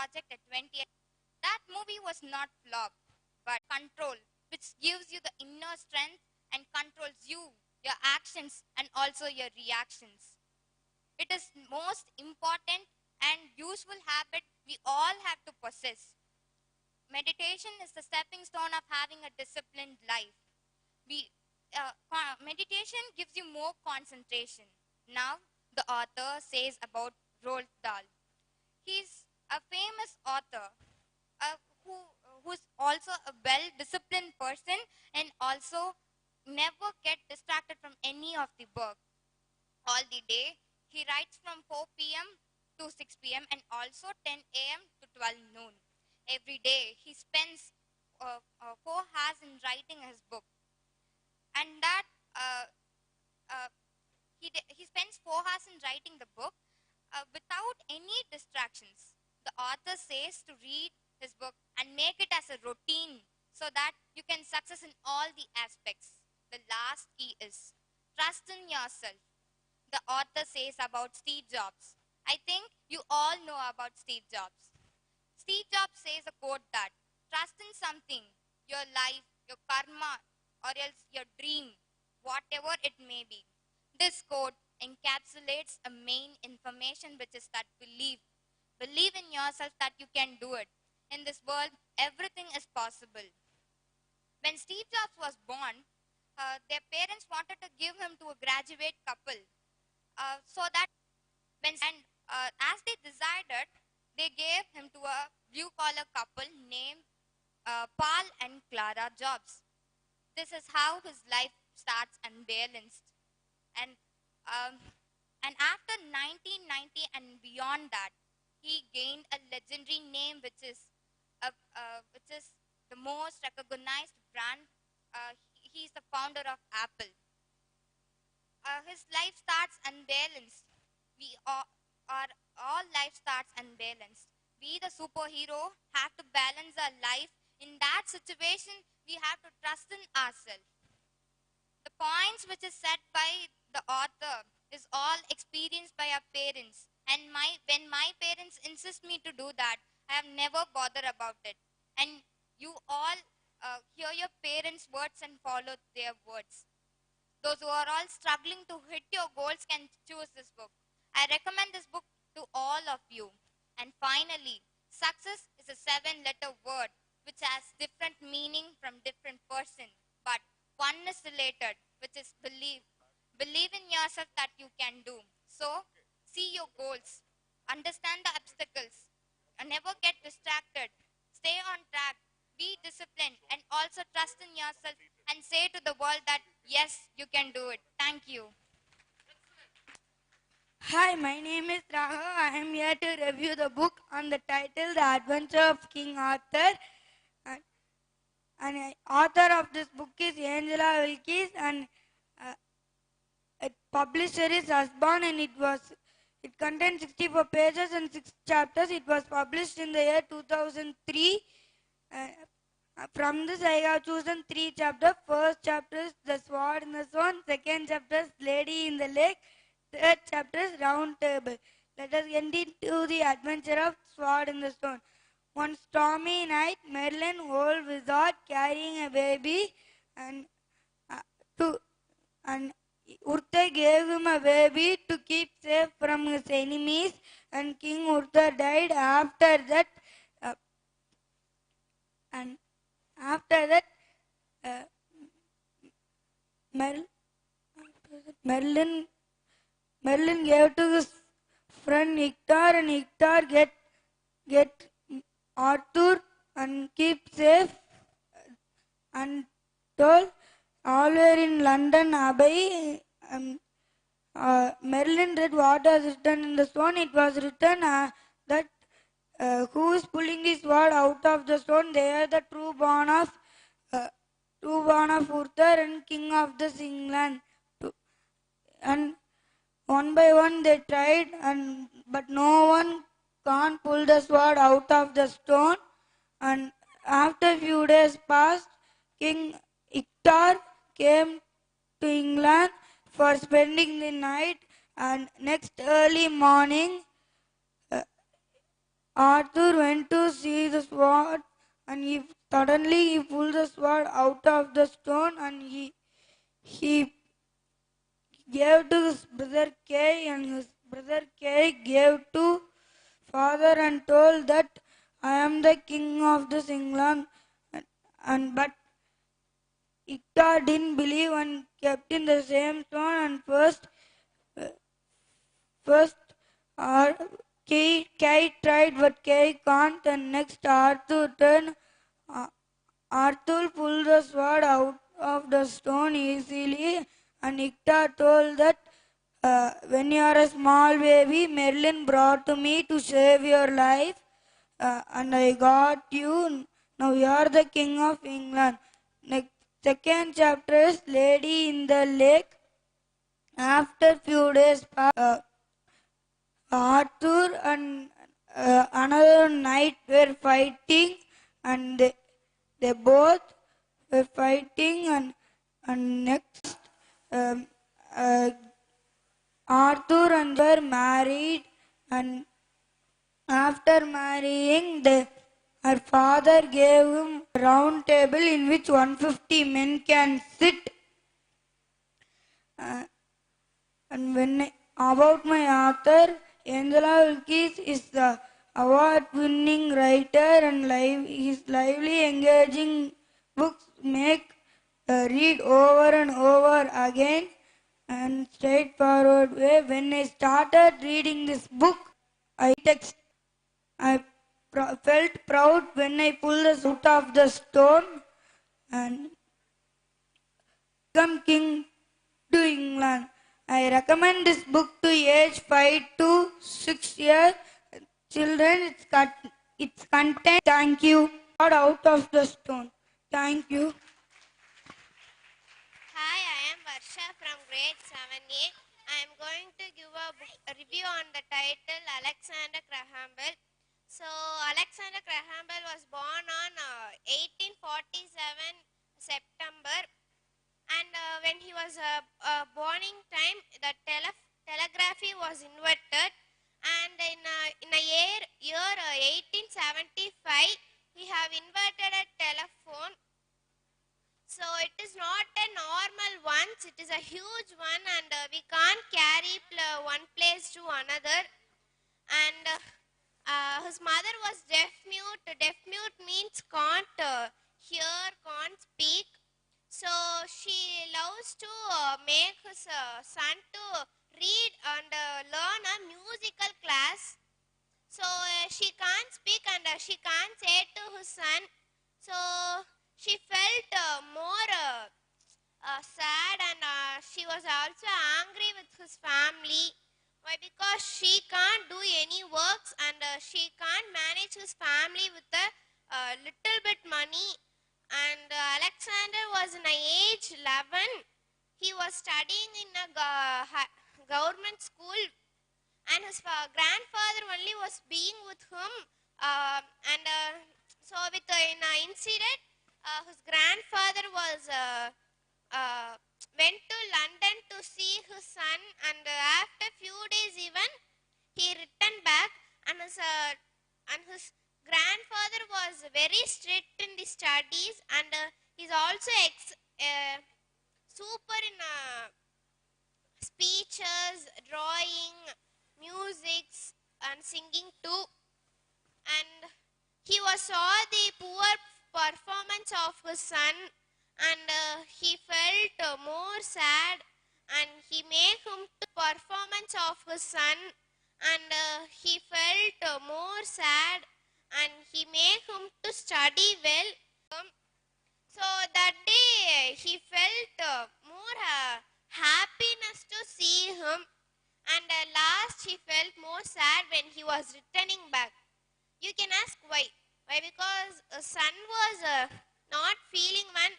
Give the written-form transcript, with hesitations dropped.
project at 20. That movie was not flop, but control, which gives you the inner strength and controls you, your actions, and also your reactions. It is most important and useful habit we all have to possess. Meditation is the stepping stone of having a disciplined life. Meditation gives you more concentration. Now, the author says about Roald Dahl. He's a famous author who's also a well-disciplined person and also never get distracted from any of the work. All the day, he writes from 4 p.m. to 6 p.m. and also 10 a.m. to 12 noon. Every day, he spends 4 hours in writing his book. And that he spends 4 hours in writing the book without any distractions. The author says to read his book and make it as a routine so that you can success in all the aspects. The last key is trust in yourself. The author says about Steve Jobs. I think you all know about Steve Jobs. Steve Jobs says a quote that trust in something, your life, your karma, or else your dream, whatever it may be. This quote encapsulates a main information, which is that believe. Believe in yourself that you can do it. In this world, everything is possible. When Steve Jobs was born, their parents wanted to give him to a graduate couple. So that as they decided, they gave him to a blue-collar couple named Paul and Clara Jobs. This is how his life starts unbalanced. And after 1990 and beyond that, he gained a legendary name, which is the most recognized brand. He's the founder of Apple. His life starts unbalanced. All life starts unbalanced. We, the superhero, have to balance our life. In that situation, we have to trust in ourselves. The points which is set by the author is all experienced by our parents. And when my parents insist me to do that, I have never bothered about it. And you all hear your parents' words and follow their words. Those who are all struggling to hit your goals can choose this book. I recommend this book to all of you. And finally, success is a 7-letter word which has different meaning from different person. But one is related, which is believe. Believe in yourself that you can do. So, see your goals. Understand the obstacles. And never get distracted. Stay on track. Be disciplined. And also trust in yourself. And say to the world that, yes, you can do it. Thank you. Hi, my name is Raha. I am here to review the book on the title The Adventure of King Arthur. And author of this book is Angela Wilkes, and publisher is Usborne, and it contains 64 pages and 6 chapters. It was published in the year 2003. From this, I have chosen 3 chapters. First chapter is The Sword in the Stone. Second chapter is Lady in the Lake. Third chapter is Round Table. Let us get into the adventure of Sword in the Stone. One stormy night, Merlin, old wizard, carrying a baby, and Urtha gave him a baby to keep safe from his enemies, and King Urtha died. Merlin gave to his friend Hector, and Hector get Arthur and keep safe, and told all were in London Abbey. Merlin read what was written in the stone. It was written that who is pulling the sword out of the stone, they are the true born of Urthar and king of this England. And one by one they tried, but no one can't pull the sword out of the stone. And after a few days passed, King Hector came to England for spending the night, and next early morning Arthur went to see the sword, and suddenly he pulled the sword out of the stone, and he gave to his brother Kay, and his brother Kay gave to father and told that I am the king of this England, but Ikta didn't believe and kept in the same stone, and first Kay tried, but Kay can't, and next uh, Arthur pulled the sword out of the stone easily, and Ikta told that when you are a small baby, Merlin brought to me to save your life, and I got you. Now you are the king of England. Next, second chapter is Lady in the Lake. After few days, Arthur and another knight were fighting, and they both were fighting, and next um, uh, Arthur and were married, and after marrying, her father gave him a round table in which 150 men can sit. Uh, and when about my author, Angela Wilkes is the award-winning writer, and his lively, engaging books make read over and over again and straightforward way. When I started reading this book, I felt proud when I pulled this out of the stone and become king to England. I recommend this book to age 5 to 6 years children. Its content. Thank you. Out of the stone. Thank you. Hi, I am Varsha from grade 7A. I am going to give a review on the title Alexander Graham Bell. So, Alexander Graham Bell was born on 1847 September, and when he was borning time, the telegraphy was invented, and in a year 1875, he have invented a telephone. So it is not a normal one, it is a huge one, and we can't carry one place to another. And his mother was deaf mute. Deaf mute means can't hear, can't speak. So she loves to make his son to read and learn a musical class. So she can't speak, and she can't say to his son. So she felt more sad, and she was also angry with his family. Why? Because she can't do any works, and she can't manage his family with a little bit money. And Alexander was in age 11. He was studying in a government school, and his grandfather only was being with him. And so with in an incident, his grandfather was went to London to see his son, and after few days even he returned back, and his grandfather was very strict in the studies, and he's also super in speeches, drawing, music, and singing too. And he saw the poor performance of his son, and he felt more sad, and he made him to performance of his son, and he felt more sad, and he made him to study well. So that day he felt more happiness to see him, and last he felt more sad when he was returning back. You can ask why. Why? Because son was not feeling one